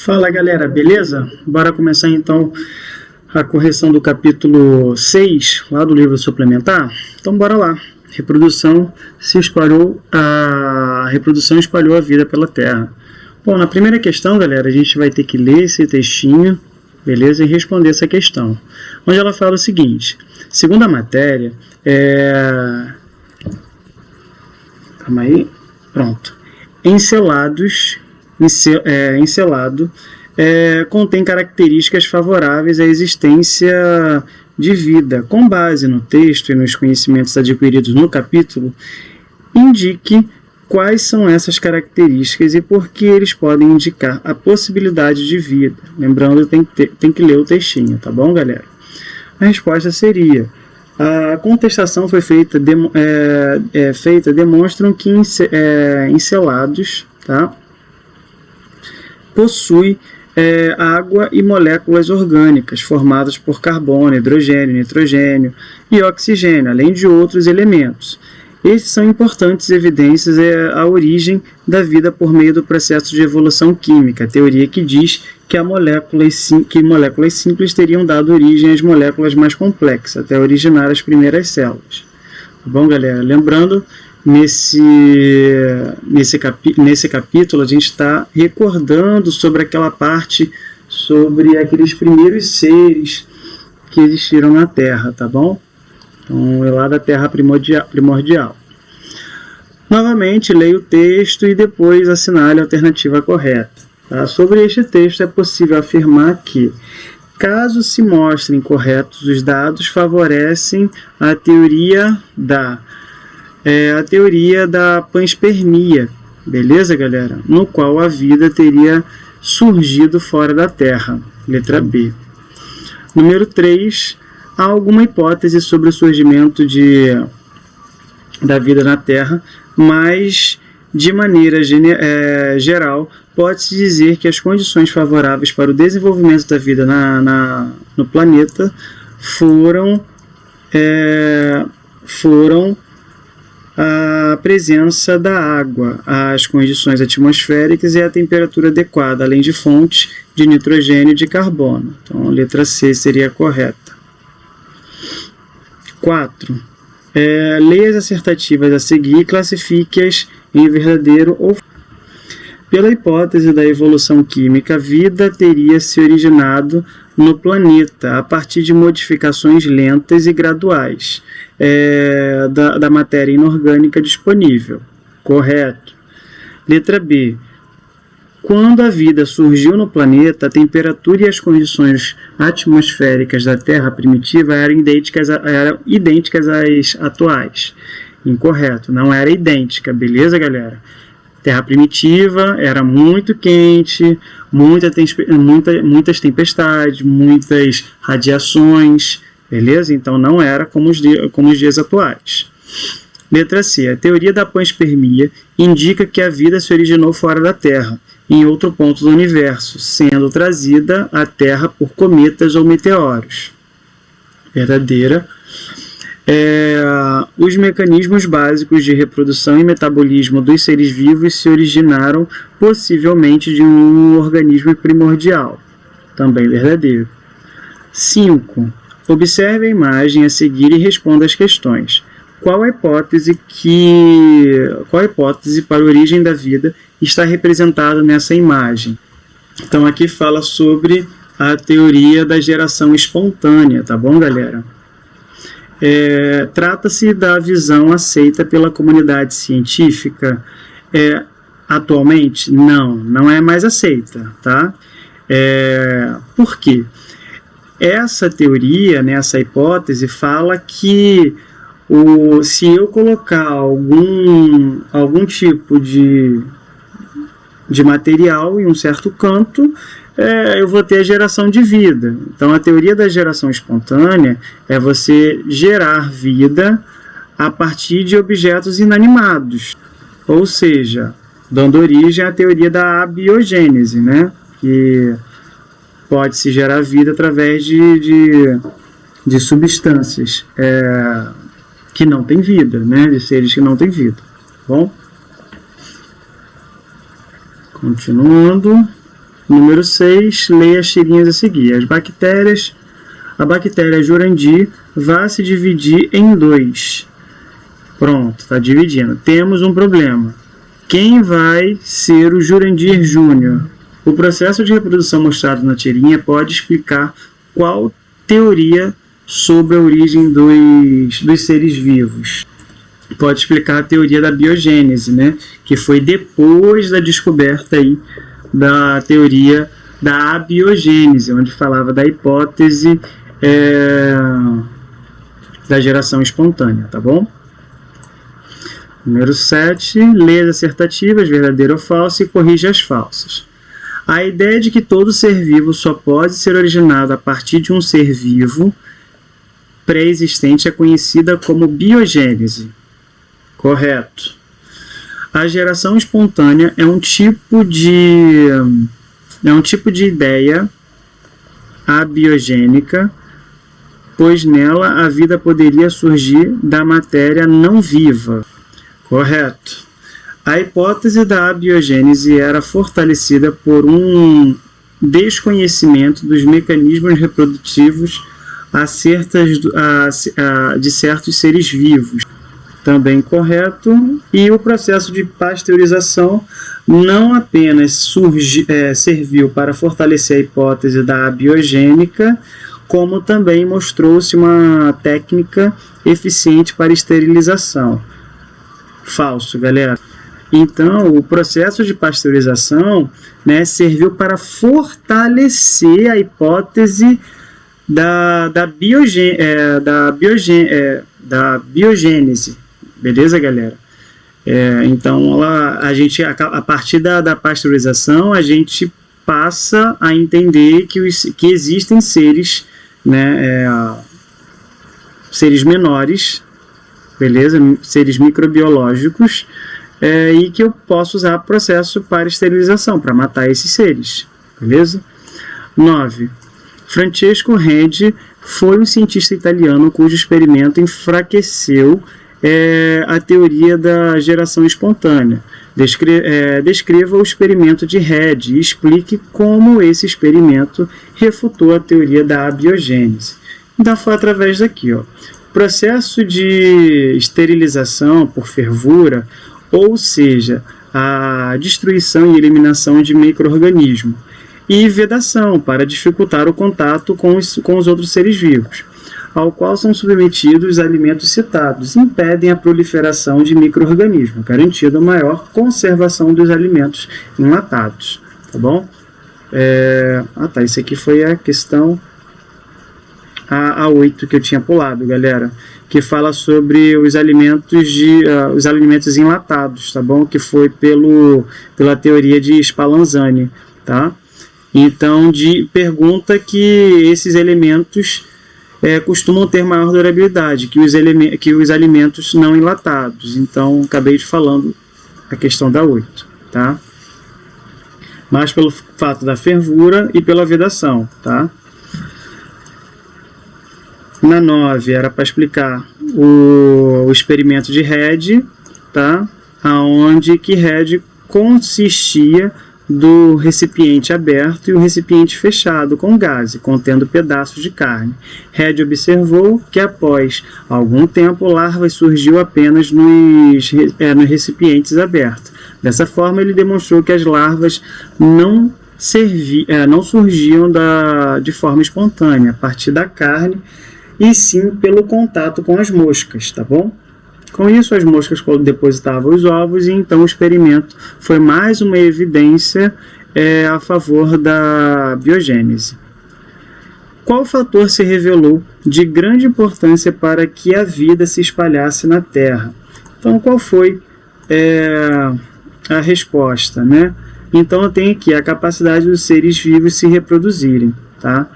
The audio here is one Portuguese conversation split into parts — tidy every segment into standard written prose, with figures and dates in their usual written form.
Fala galera, beleza? Bora começar então a correção do capítulo 6 lá do livro suplementar? Então bora lá. A reprodução espalhou a vida pela Terra. Bom, na primeira questão, galera, a gente vai ter que ler esse textinho, beleza? E responder essa questão. Onde ela fala o seguinte: segundo a matéria, calma aí, pronto. Encelado contém características favoráveis à existência de vida. Com base no texto e nos conhecimentos adquiridos no capítulo, indique quais são essas características e por que eles podem indicar a possibilidade de vida. Lembrando, tem que ler o textinho, tá bom, galera? A resposta seria: a contestação foi feita, demonstram que encelados, tá, possui água e moléculas orgânicas formadas por carbono, hidrogênio, nitrogênio e oxigênio, além de outros elementos. Estes são importantes evidências à origem da vida por meio do processo de evolução química, a teoria que diz que moléculas simples teriam dado origem às moléculas mais complexas, até originar as primeiras células. Tá bom, galera? Lembrando, nesse capítulo a gente está recordando sobre aquela parte sobre aqueles primeiros seres que existiram na Terra, tá bom? Então, é lá da Terra primordial. Novamente, leia o texto e depois assinale a alternativa correta. Tá? Sobre este texto, é possível afirmar que, caso se mostrem corretos os dados, favorecem a teoria da panspermia, beleza, galera? No qual a vida teria surgido fora da Terra. Letra B. Número 3. Há alguma hipótese sobre o surgimento da vida na Terra, mas, de maneira geral, pode-se dizer que as condições favoráveis para o desenvolvimento da vida no planeta foram a presença da água, as condições atmosféricas e a temperatura adequada, além de fontes de nitrogênio e de carbono. Então, a letra C seria a correta. 4. Leia as assertativas a seguir e classifique-as em verdadeiro ou falso. Pela hipótese da evolução química, a vida teria se originado no planeta a partir de modificações lentas e graduais da matéria inorgânica disponível. Correto. Letra B. Quando a vida surgiu no planeta, a temperatura e as condições atmosféricas da Terra primitiva eram idênticas às atuais. Incorreto, não era idêntica, beleza, galera? Terra primitiva era muito quente, muitas tempestades, muitas radiações, beleza? Então não era como os dias atuais. Letra C. A teoria da panspermia indica que a vida se originou fora da Terra, em outro ponto do universo, sendo trazida à Terra por cometas ou meteoros. Verdadeira. Os mecanismos básicos de reprodução e metabolismo dos seres vivos se originaram possivelmente de um organismo primordial. Também verdadeiro. 5. Observe a imagem a seguir e responda as questões. Qual a hipótese para a origem da vida está representada nessa imagem? Então aqui fala sobre a teoria da geração espontânea, tá bom, galera? Trata-se da visão aceita pela comunidade científica. Atualmente, não é mais aceita, tá? Por quê? Essa teoria, né, essa hipótese, fala que se eu colocar algum tipo de material em um certo canto, eu vou ter a geração de vida. Então, a teoria da geração espontânea é você gerar vida a partir de objetos inanimados. Ou seja, dando origem à teoria da abiogênese, né? Que pode-se gerar vida através de substâncias que não têm vida, né? De seres que não têm vida. Bom? Continuando. Número 6, leia as tirinhas a seguir. A bactéria Jurandir vai se dividir em 2. Pronto, está dividindo. Temos um problema. Quem vai ser o Jurandir Júnior? O processo de reprodução mostrado na tirinha pode explicar qual teoria sobre a origem dos seres vivos. Pode explicar a teoria da biogênese, né? Que foi depois da descoberta aí da teoria da abiogênese, onde falava da hipótese da geração espontânea, tá bom? Número 7, lê as assertativas, verdadeiro ou falso, e corrige as falsas. A ideia de que todo ser vivo só pode ser originado a partir de um ser vivo pré-existente é conhecida como biogênese. Correto. A geração espontânea é um tipo de ideia abiogênica, pois nela a vida poderia surgir da matéria não viva. Correto. A hipótese da abiogênese era fortalecida por um desconhecimento dos mecanismos reprodutivos de certos seres vivos. Também correto. E o processo de pasteurização não apenas serviu para fortalecer a hipótese da abiogênica, como também mostrou-se uma técnica eficiente para esterilização. Falso, galera. Então, o processo de pasteurização, né, serviu para fortalecer a hipótese da biogênese. Beleza, galera? Então, a partir da pasteurização, a gente passa a entender que existem seres, né, seres menores, beleza? Seres microbiológicos, e que eu posso usar processo para esterilização, para matar esses seres, beleza? 9. Francesco Redi foi um cientista italiano cujo experimento enfraqueceu a teoria da geração espontânea. Descreva o experimento de Redi e explique como esse experimento refutou a teoria da abiogênese. Então foi através daqui, ó. Processo de esterilização por fervura, ou seja, a destruição e eliminação de micro-organismos, e vedação, para dificultar o contato com os outros seres vivos, ao qual são submetidos os alimentos citados, impedem a proliferação de micro-organismos, garantindo a maior conservação dos alimentos enlatados. Tá bom? Isso aqui foi a questão a 8 que eu tinha pulado, galera, que fala sobre os alimentos enlatados, tá bom? Que foi pela teoria de Spallanzani, tá? Então, pergunta que esses elementos costumam ter maior durabilidade que os alimentos não enlatados. Então, acabei de falando a questão da 8, tá? Mas pelo fato da fervura e pela vedação, tá? Na 9 era para explicar o experimento de Redi, tá? Aonde que Redi consistia do recipiente aberto e o recipiente fechado com gaze, contendo pedaços de carne. Redi observou que após algum tempo larvas surgiu apenas nos recipientes abertos. Dessa forma, ele demonstrou que as larvas não surgiam de forma espontânea, a partir da carne, e sim pelo contato com as moscas, tá bom? Com isso, as moscas depositavam os ovos, e então o experimento foi mais uma evidência a favor da biogênese. Qual fator se revelou de grande importância para que a vida se espalhasse na Terra? Então, qual foi a resposta, né? Então, eu tenho aqui a capacidade dos seres vivos se reproduzirem, tá?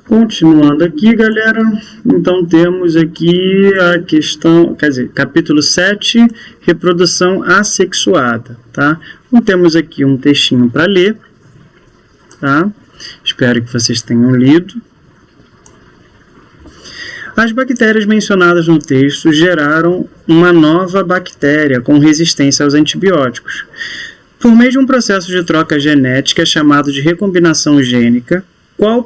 Continuando aqui, galera, então temos aqui a questão, capítulo 7, reprodução assexuada, tá? Então temos aqui um textinho para ler, tá? Espero que vocês tenham lido. As bactérias mencionadas no texto geraram uma nova bactéria com resistência aos antibióticos. Por meio de um processo de troca genética chamado de recombinação gênica, qual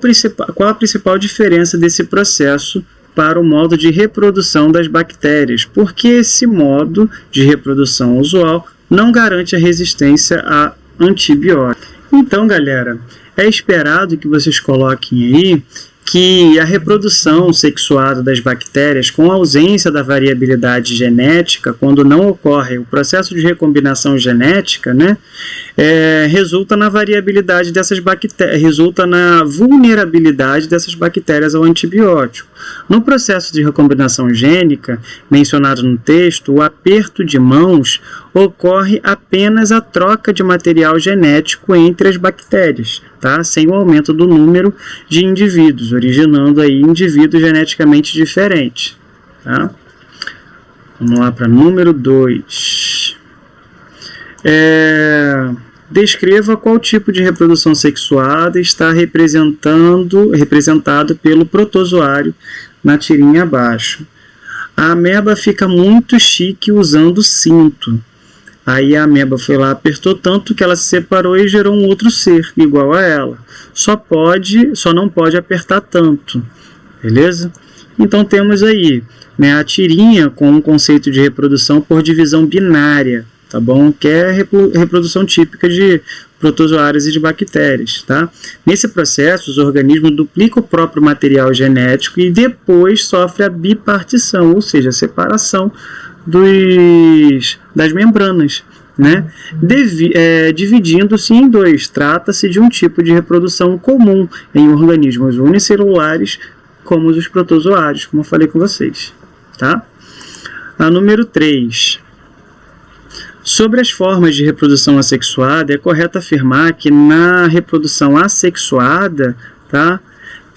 a principal diferença desse processo para o modo de reprodução das bactérias? Porque esse modo de reprodução usual não garante a resistência a antibióticos. Então, galera, é esperado que vocês coloquem aí que a reprodução sexuada das bactérias, com ausência da variabilidade genética, quando não ocorre o processo de recombinação genética, né, resulta na variabilidade dessas bactérias, resulta na vulnerabilidade dessas bactérias ao antibiótico. No processo de recombinação gênica, mencionado no texto, o aperto de mãos ocorre apenas a troca de material genético entre as bactérias, tá? Sem o aumento do número de indivíduos, originando aí indivíduos geneticamente diferentes. Tá? Vamos lá para número 2. Descreva qual tipo de reprodução sexuada está representado pelo protozoário na tirinha abaixo. A ameba fica muito chique usando cinto. Aí a ameba foi lá, apertou tanto que ela se separou e gerou um outro ser igual a ela. Só não pode apertar tanto. Beleza? Então temos aí, né, a tirinha com um conceito de reprodução por divisão binária. Tá bom? Que é a reprodução típica de protozoários e de bactérias. Tá? Nesse processo, os organismos duplicam o próprio material genético e depois sofrem a bipartição, ou seja, a separação das membranas, né? Dividindo-se em dois. Trata-se de um tipo de reprodução comum em organismos unicelulares, como os protozoários, como eu falei com vocês. Tá? A número 3. Sobre as formas de reprodução assexuada, é correto afirmar que na reprodução assexuada, tá,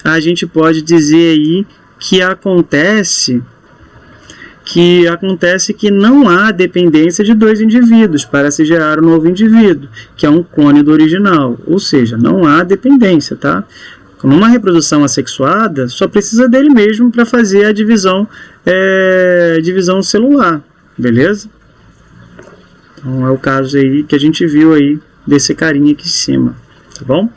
a gente pode dizer aí que acontece que não há dependência de dois indivíduos para se gerar um novo indivíduo, que é um clone do original, ou seja, não há dependência, tá? Numa reprodução assexuada, só precisa dele mesmo para fazer a divisão celular, beleza? Então é o caso aí que a gente viu aí desse carinha aqui em cima, tá bom?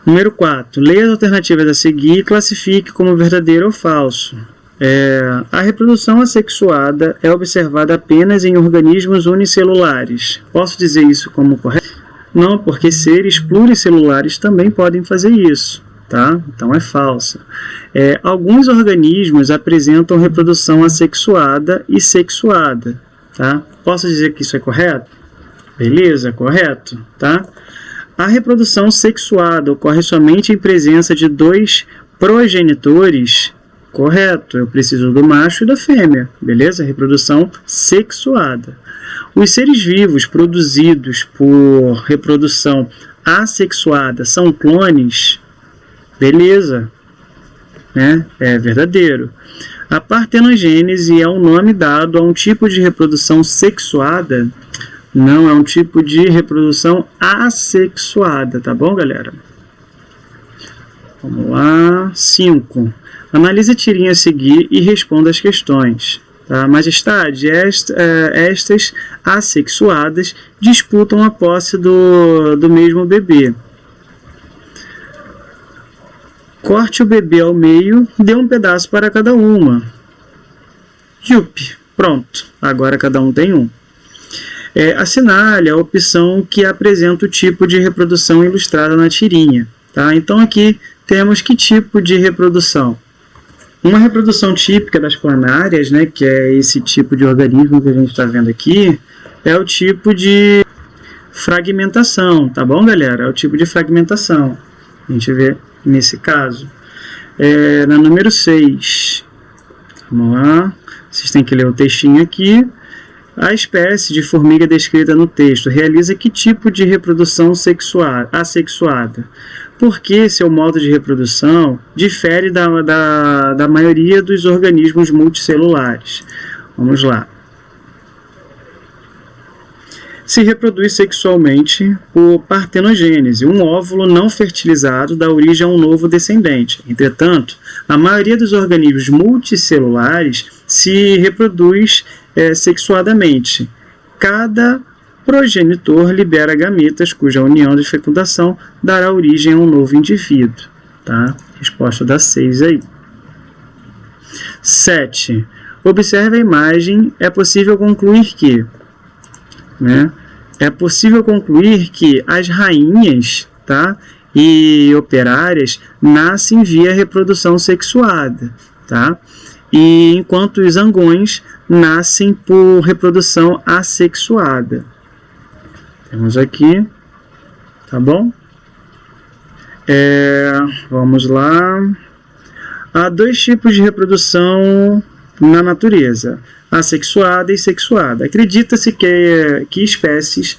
Número 4. Leia as alternativas a seguir e classifique como verdadeiro ou falso. A reprodução assexuada é observada apenas em organismos unicelulares. Posso dizer isso como correto? Não, porque seres pluricelulares também podem fazer isso, tá? Então é falsa. Alguns organismos apresentam reprodução assexuada e sexuada, tá? Posso dizer que isso é correto? Beleza, correto, tá? A reprodução sexuada ocorre somente em presença de dois progenitores. Correto, eu preciso do macho e da fêmea, beleza? Reprodução sexuada. Os seres vivos produzidos por reprodução assexuada são clones? Beleza, né? É verdadeiro. A partenogênese é um nome dado a um tipo de reprodução sexuada? Não, é um tipo de reprodução assexuada, tá bom, galera? Vamos lá. 5. Analise a tirinha a seguir e responda as questões. Tá? Majestade, estas assexuadas disputam a posse do mesmo bebê. Corte o bebê ao meio, dê um pedaço para cada uma. Yup, pronto, agora cada um tem um. Assinale a opção que apresenta o tipo de reprodução ilustrada na tirinha. Tá? Então aqui temos que tipo de reprodução. Uma reprodução típica das planárias, né, que é esse tipo de organismo que a gente está vendo aqui, é o tipo de fragmentação, tá bom, galera? É o tipo de fragmentação. A gente vê nesse caso. Na número 6. Vamos lá. Vocês têm que ler o textinho aqui. A espécie de formiga descrita no texto realiza que tipo de reprodução assexuada? Porque seu modo de reprodução difere da maioria dos organismos multicelulares. Vamos lá. Se reproduz sexualmente por partenogênese. Um óvulo não fertilizado dá origem a um novo descendente. Entretanto, a maioria dos organismos multicelulares se reproduz sexuadamente. Cada progenitor libera gametas cuja união de fecundação dará origem a um novo indivíduo. Tá? Resposta da 6 aí. 7. Observe a imagem. É possível concluir que, as rainhas, tá, e operárias nascem via reprodução sexuada, tá? E enquanto os zangões nascem por reprodução assexuada. Temos aqui, tá bom? Vamos lá. Há 2 tipos de reprodução na natureza, assexuada e sexuada. Acredita-se que espécies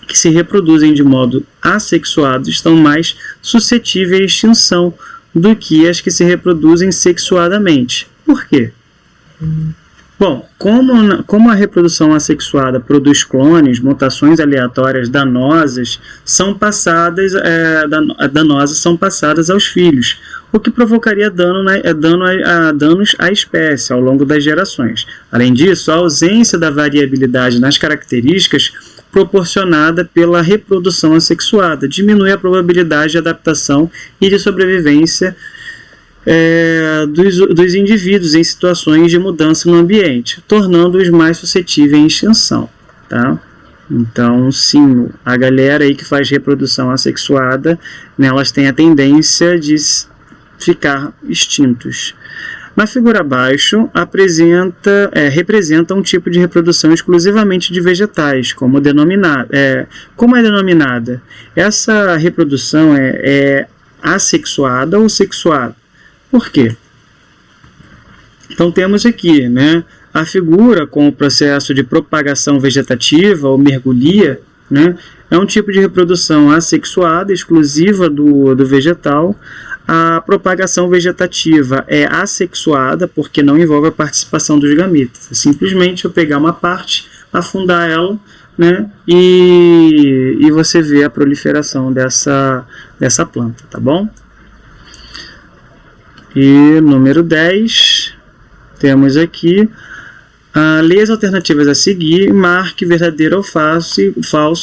que se reproduzem de modo assexuado estão mais suscetíveis à extinção do que as que se reproduzem sexuadamente. Por quê? Bom, como a reprodução assexuada produz clones, mutações aleatórias danosas são passadas aos filhos, o que provocaria danos à espécie ao longo das gerações. Além disso, a ausência da variabilidade nas características proporcionada pela reprodução assexuada diminui a probabilidade de adaptação e de sobrevivência dos indivíduos em situações de mudança no ambiente, tornando-os mais suscetíveis à extinção. Tá? Então, sim, a galera aí que faz reprodução assexuada, elas têm a tendência de ficar extintos. Na figura abaixo, representa um tipo de reprodução exclusivamente de vegetais, como é denominada? Essa reprodução é assexuada ou sexuada? Por quê? Então temos aqui, a figura com o processo de propagação vegetativa ou mergulia, é um tipo de reprodução assexuada, exclusiva do vegetal. A propagação vegetativa é assexuada porque não envolve a participação dos gametas. É simplesmente eu pegar uma parte, afundar ela, e você vê a proliferação dessa planta, tá bom? E número 10, temos aqui lê as alternativas a seguir, marque verdadeiro ou falso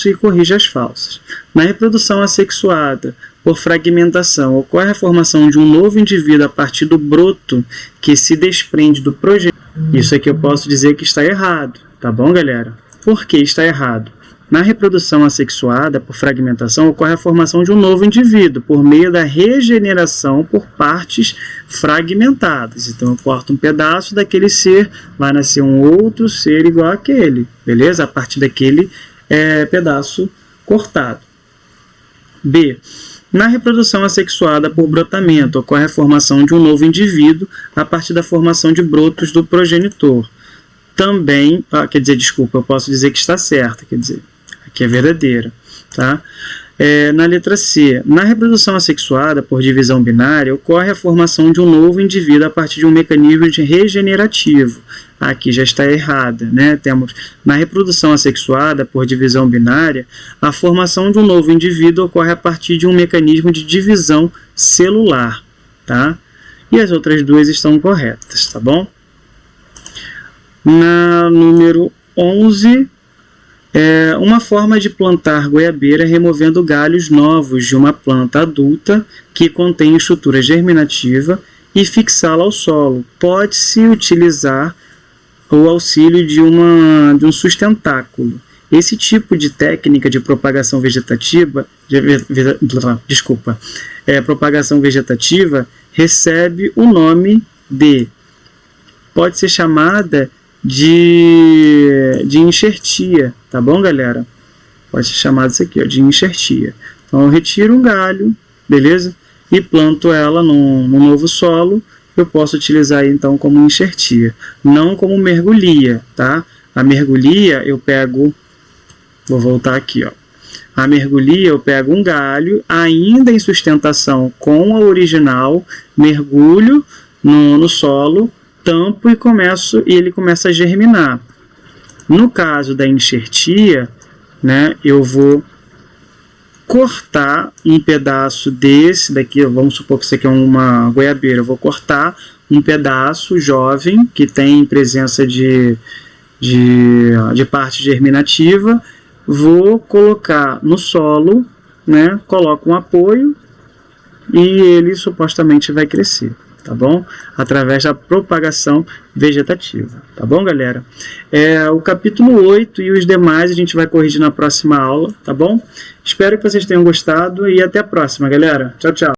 e corrija as falsas. Na reprodução assexuada por fragmentação, ocorre a formação de um novo indivíduo a partir do broto que se desprende do progenitor. Isso aqui eu posso dizer que está errado, tá bom, galera? Por que está errado? Na reprodução assexuada por fragmentação, ocorre a formação de um novo indivíduo por meio da regeneração por partes fragmentadas. Então, eu corto um pedaço daquele ser, vai nascer um outro ser igual àquele, beleza? A partir daquele pedaço cortado. B. Na reprodução assexuada por brotamento, ocorre a formação de um novo indivíduo a partir da formação de brotos do progenitor. Também, eu posso dizer que está certo, aqui é verdadeira, tá? Na letra C, na reprodução assexuada por divisão binária, ocorre a formação de um novo indivíduo a partir de um mecanismo regenerativo. Aqui já está errada, Temos, na reprodução assexuada por divisão binária, a formação de um novo indivíduo ocorre a partir de um mecanismo de divisão celular, tá? E as outras duas estão corretas, tá bom? Na número 11, uma forma de plantar goiabeira removendo galhos novos de uma planta adulta que contém estrutura germinativa e fixá-la ao solo. Pode-se utilizar o auxílio de um sustentáculo. Esse tipo de técnica de propagação vegetativa, propagação vegetativa recebe o nome pode ser chamada de enxertia, tá bom, galera? Pode ser chamado isso aqui, de enxertia. Então, eu retiro um galho, beleza? E planto ela num novo solo. Eu posso utilizar então como enxertia, não como mergulia, tá? A mergulia eu pego, vou voltar aqui, A mergulia eu pego um galho, ainda em sustentação com a original, mergulho no solo, tampo e ele começa a germinar. No caso da enxertia, eu vou cortar um pedaço desse daqui, vamos supor que isso aqui é uma goiabeira, eu vou cortar um pedaço jovem que tem presença de parte germinativa, vou colocar no solo, né? Coloco um apoio e ele supostamente vai crescer, tá bom? Através da propagação vegetativa, tá bom, galera? O capítulo 8 e os demais a gente vai corrigir na próxima aula, tá bom? Espero que vocês tenham gostado e até a próxima, galera. Tchau, tchau.